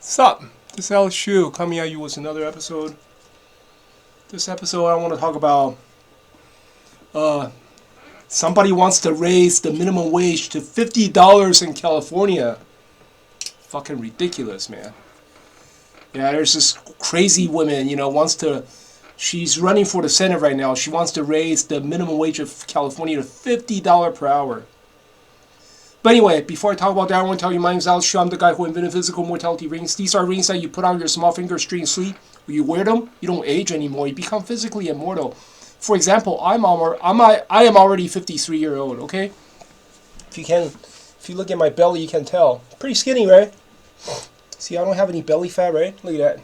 Sup? This is Alex Shu coming at you with another episode. This episode I want to talk about somebody wants to raise the minimum wage to $50 in California. Fucking ridiculous, man. Yeah, there's this crazy woman, she's running for the Senate right now. She wants to raise the minimum wage of California to $50 per hour. But anyway, before I talk about that, I want to tell you my name is Alex Shaw. I'm the guy who invented physical mortality rings. These are rings that you put on your small finger during sleep. When you wear them, you don't age anymore. You become physically immortal. For example, I am already 53-year old. Okay, if you look at my belly, you can tell. Pretty skinny, right? See, I don't have any belly fat, right? Look at that.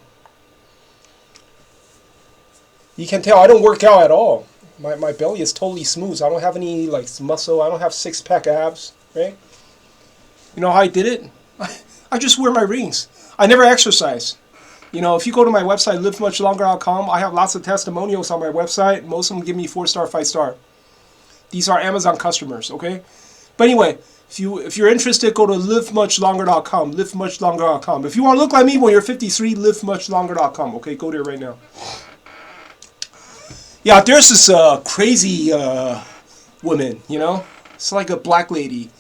You can tell I don't work out at all. My belly is totally smooth. I don't have any muscle. I don't have six-pack abs, right? You know how I did it? I just wear my rings. I never exercise. If you go to my website, livemuchlonger.com, I have lots of testimonials on my website. Most of them give me 4-star, 5-star. These are Amazon customers, okay? But anyway, if you're interested, go to livemuchlonger.com, livemuchlonger.com. If you want to look like me when you're 53, livemuchlonger.com, okay? Go there right now. Yeah, there's this crazy woman, It's like a black lady.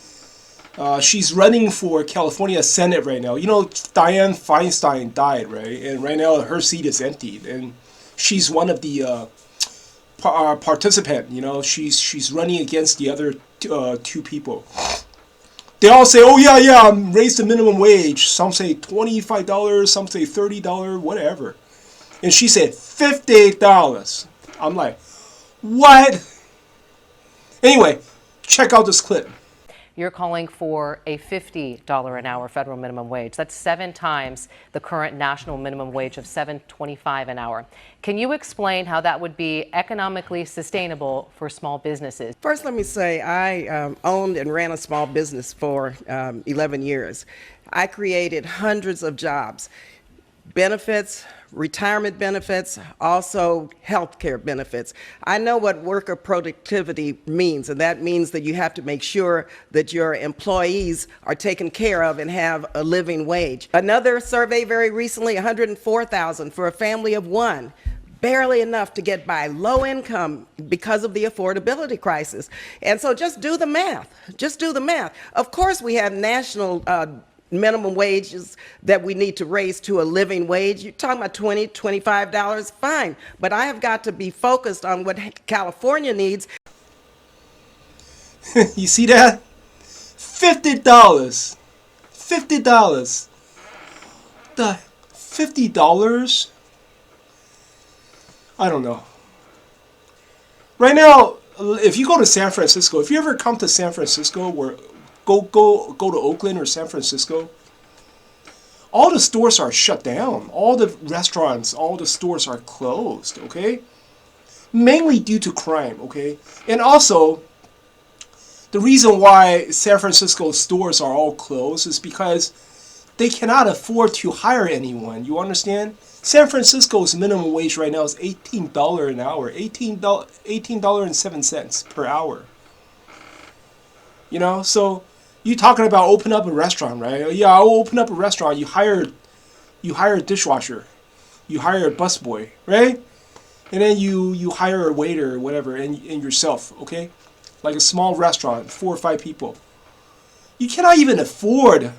She's running for California Senate right now. Dianne Feinstein died, right? And right now her seat is empty. And she's one of the participant, She's running against the other two people. They all say, oh, yeah, raise the minimum wage. Some say $25, some say $30, whatever. And she said $50. I'm like, what? Anyway, check out this clip. You're calling for a $50 an hour federal minimum wage. That's 7 times the current national minimum wage of $7.25 an hour. Can you explain how that would be economically sustainable for small businesses? First, let me say I owned and ran a small business for 11 years. I created hundreds of jobs, benefits, retirement benefits, also health care benefits. I know what worker productivity means, and that means that you have to make sure that your employees are taken care of and have a living wage. Another survey very recently, $104,000 for a family of one. Barely enough to get by, low income because of the affordability crisis. And so just do the math. Just do the math. Of course, we have national minimum wages that we need to raise to a living wage. You're talking about $20, $25, fine. But I have got to be focused on what California needs. You see that? $50. $50. The $50? I don't know. Right now, if you go to San Francisco, if you ever come to San Francisco, go to Oakland or San Francisco, all the stores are shut down. All the restaurants, all the stores are closed, okay? Mainly due to crime, okay? And also, the reason why San Francisco stores are all closed is because they cannot afford to hire anyone. You understand? San Francisco's minimum wage right now is $18 an hour. $18.07 per hour. So you talking about open up a restaurant, right? Yeah, I'll open up a restaurant. You hire a dishwasher. You hire a busboy, right? And then you hire a waiter or whatever and yourself, okay? Like a small restaurant, 4 or 5 people. You cannot even afford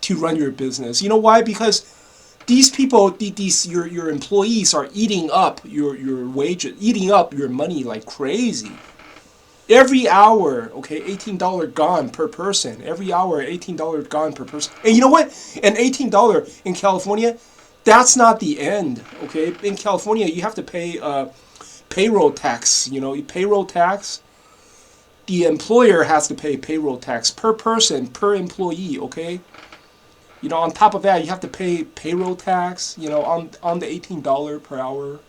to run your business. You know why? Because these people, your employees are eating up your wages, eating up your money like crazy. Every hour, okay, $18 gone per person. Every hour, $18 gone per person. And you know what? And $18 in California, that's not the end, okay? In California, you have to pay payroll tax. Payroll tax. The employer has to pay payroll tax per person, per employee, okay? On top of that, you have to pay payroll tax, on the $18 per hour.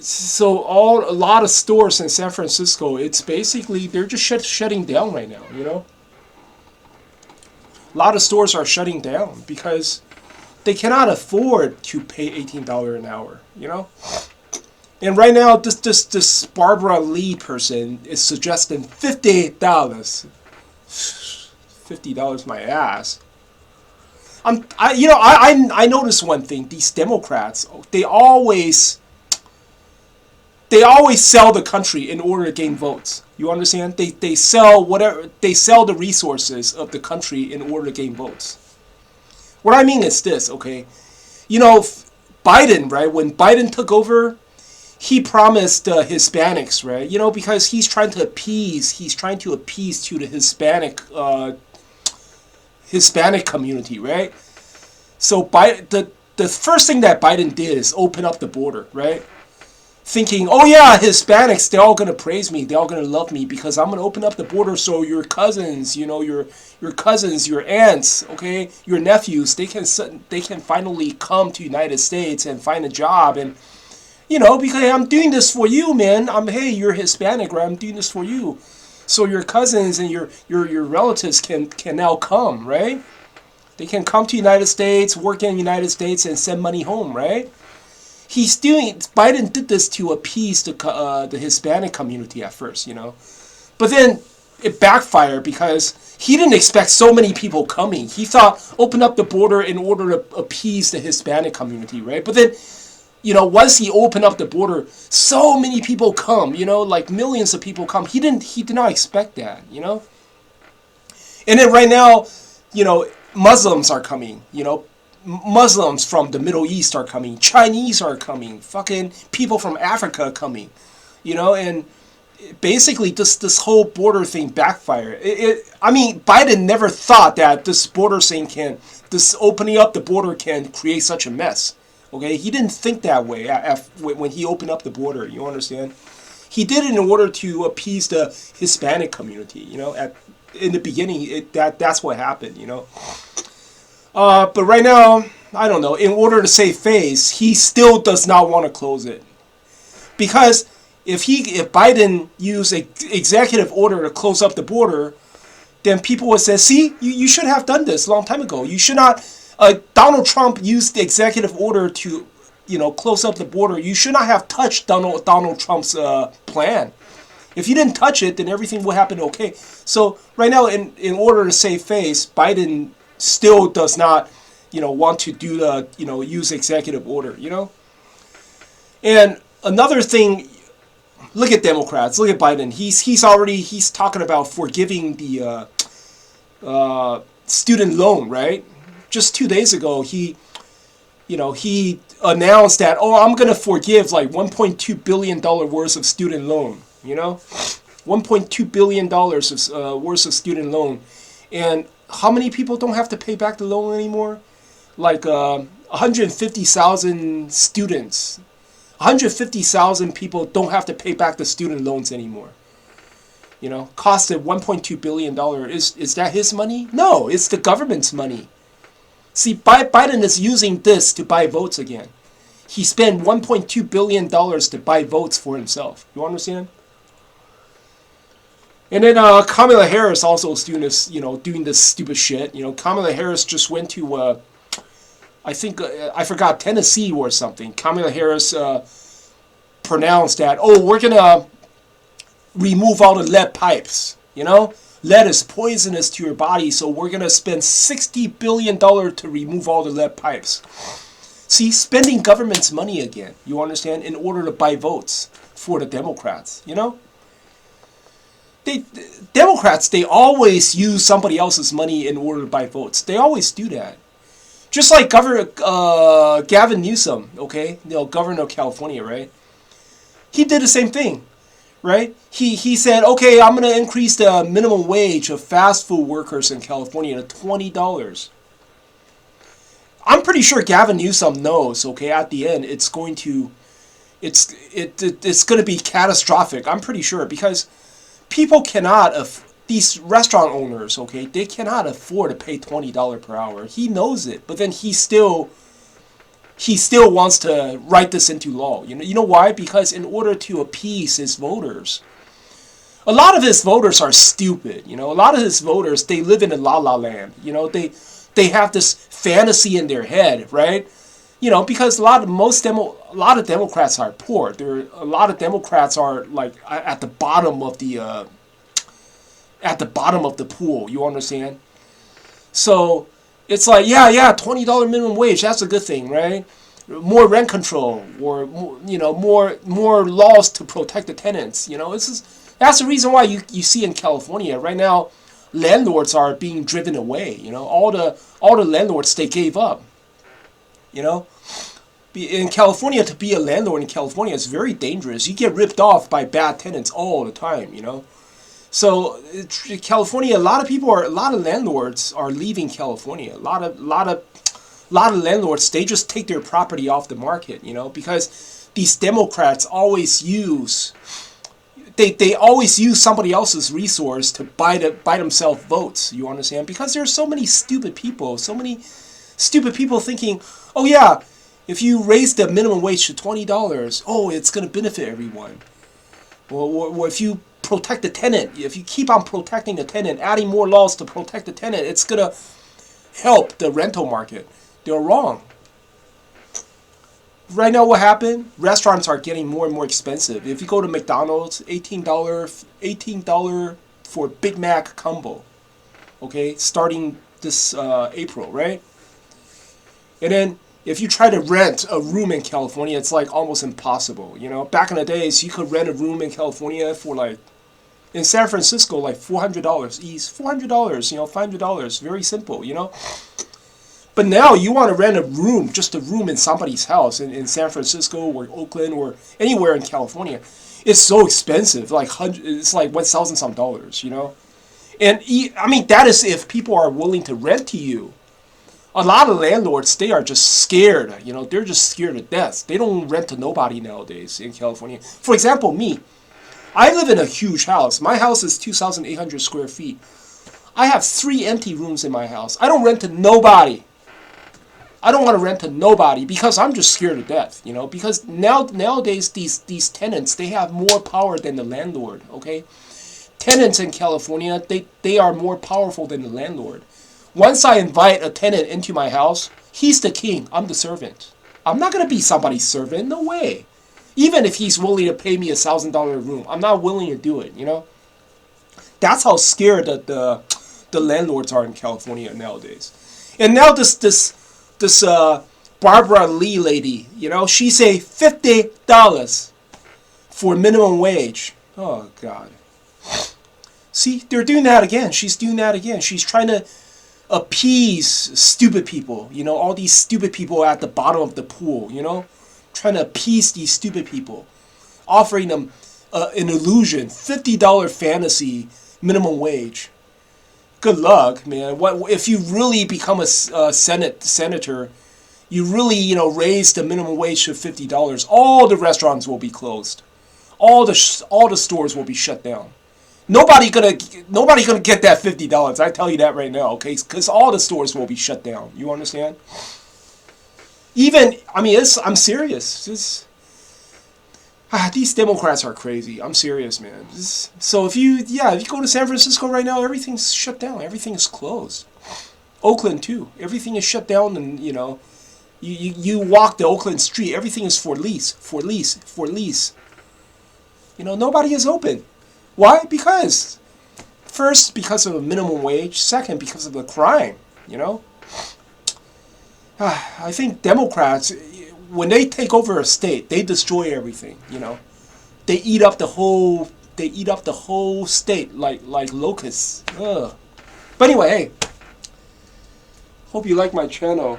So a lot of stores in San Francisco, it's basically, they're just shutting down right now, A lot of stores are shutting down because they cannot afford to pay $18 an hour, And right now, this Barbara Lee person is suggesting $50. $50 my ass. I noticed one thing. These Democrats, they always sell the country in order to gain votes. You understand? They sell whatever, they sell the resources of the country in order to gain votes. What I mean is this, okay? You know, Biden, right? When Biden took over, he promised Hispanics, right? You know, because he's trying to appease to the Hispanic community, right? So the first thing that Biden did is open up the border, right? Thinking, oh yeah, Hispanics, they're all gonna praise me, they're all gonna love me because I'm gonna open up the border so your cousins, you know, your cousins, your aunts, okay, your nephews, they can finally come to United States and find a job, and you know, because hey, I'm doing this for you, man. Hey, you're Hispanic, right? I'm doing this for you, so your cousins and your relatives can now come, right? They can come to United States, work in the United States, and send money home, right? Biden did this to appease the Hispanic community at first, you know. But then it backfired because he didn't expect so many people coming. He thought open up the border in order to appease the Hispanic community, right? But then, you know, once he opened up the border, so many people come, you know, like millions of people come. He did not expect that, you know. And then right now, you know, Muslims are coming, you know. Muslims from the Middle East are coming. Chinese are coming. Fucking people from Africa are coming. You know, and basically this whole border thing backfired. I mean, Biden never thought that this opening up the border can create such a mess. Okay, he didn't think that way when he opened up the border. You understand? He did it in order to appease the Hispanic community. You know, in the beginning, that's what happened. You know. But right now, I don't know. In order to save face, he still does not want to close it, because if Biden used an executive order to close up the border, then people would say, "See, you should have done this a long time ago. You should not." Donald Trump used the executive order to, you know, close up the border. You should not have touched Donald Trump's plan. If you didn't touch it, then everything will happen okay. So right now, in order to save face, Biden still does not, you know, want to do the, you know, use executive order, you know. And another thing, look at Democrats, look at Biden. He's talking about forgiving the student loan, right? Just 2 days ago, he announced that, oh, I'm gonna forgive like $1.2 billion worth of student loan, you know, $1.2 billion worth of student loan, and how many people don't have to pay back the loan anymore? Like 150,000 students. 150,000 people don't have to pay back the student loans anymore. You know, costed $1.2 billion. Is that his money? No, it's the government's money. See, Biden is using this to buy votes again. He spent $1.2 billion to buy votes for himself. You understand? And then Kamala Harris also is doing this, you know, doing this stupid shit. You know, Kamala Harris just went to, I think, I forgot, Tennessee or something. Kamala Harris pronounced that, oh, we're going to remove all the lead pipes, you know? Lead is poisonous to your body, so we're going to spend $60 billion to remove all the lead pipes. See, spending government's money again, you understand, in order to buy votes for the Democrats, you know? Democrats, they always use somebody else's money in order to buy votes. They always do that. Just like Gavin Newsom, okay? You know, governor of California, right? He did the same thing, right? He said, okay, I'm going to increase the minimum wage of fast food workers in California to $20. I'm pretty sure Gavin Newsom knows, okay, at the end, it's going to be catastrophic. I'm pretty sure, because people cannot, these restaurant owners, okay, they cannot afford to pay $20 per hour. He knows it, but then he still wants to write this into law. You know why? Because in order to appease his voters, a lot of his voters are stupid. You know, a lot of his voters, they live in a la-la land. You know, they have this fantasy in their head, right? You know, because a lot of Democrats are poor. A lot of Democrats are like at the bottom of the pool. You understand? So It's like, yeah, $20 minimum wage. That's a good thing, right? More rent control, or more laws to protect the tenants. That's the reason why you see in California right now, landlords are being driven away. All the landlords, they gave up. In California, to be a landlord in California is very dangerous. You get ripped off by bad tenants all the time. So California, a lot of landlords are leaving California. A lot of landlords, they just take their property off the market, because these Democrats always use somebody else's resource to buy themselves votes. You understand? Because there's so many stupid people thinking, oh yeah, if you raise the minimum wage to $20, oh, it's going to benefit everyone. Or if you protect the tenant, if you keep on protecting the tenant, adding more laws to protect the tenant, it's going to help the rental market. They're wrong. Right now, what happened? Restaurants are getting more and more expensive. If you go to McDonald's, $18 for Big Mac combo. Okay, starting this April, right? And then if you try to rent a room in California, it's like almost impossible. Back in the days, you could rent a room in California for like, in San Francisco, like $400 each. $400, $500, very simple, But now you want to rent a room, just a room in somebody's house in San Francisco or Oakland or anywhere in California. It's so expensive, it's like $1,000 some dollars, And I mean, that is if people are willing to rent to you. A lot of landlords, they are just scared, they're just scared to death. They don't rent to nobody nowadays in California. For example, me, I live in a huge house. My house is 2,800 square feet. I have 3 empty rooms in my house. I don't rent to nobody. I don't want to rent to nobody because I'm just scared to death, because nowadays these tenants, they have more power than the landlord, okay? Tenants in California, they are more powerful than the landlord. Once I invite a tenant into my house, he's the king, I'm the servant. I'm not going to be somebody's servant, no way. Even if he's willing to pay me $1,000 a room, I'm not willing to do it, That's how scared the landlords are in California nowadays. And now this Barbara Lee lady, she say $50 for minimum wage. Oh, God. See, they're doing that again. She's doing that again. She's trying to appease stupid people, all these stupid people at the bottom of the pool, trying to appease these stupid people, offering them an illusion, $50 fantasy minimum wage. Good luck, man. What if you really become a senator? You really, raise the minimum wage to $50. All the restaurants will be closed. All the stores will be shut down. Nobody gonna get that $50. I tell you that right now, okay? Because all the stores will be shut down. You understand? I'm serious. These Democrats are crazy. I'm serious, man. So if you go to San Francisco right now, everything's shut down. Everything is closed. Oakland too. Everything is shut down, and you walk the Oakland street. Everything is for lease. Nobody is open. Why? Because first, because of the minimum wage. Second, because of the crime. I think Democrats, when they take over a state, they destroy everything. They eat up the whole state like locusts. Ugh. But anyway, hey, hope you like my channel.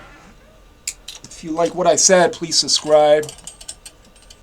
If you like what I said, please subscribe.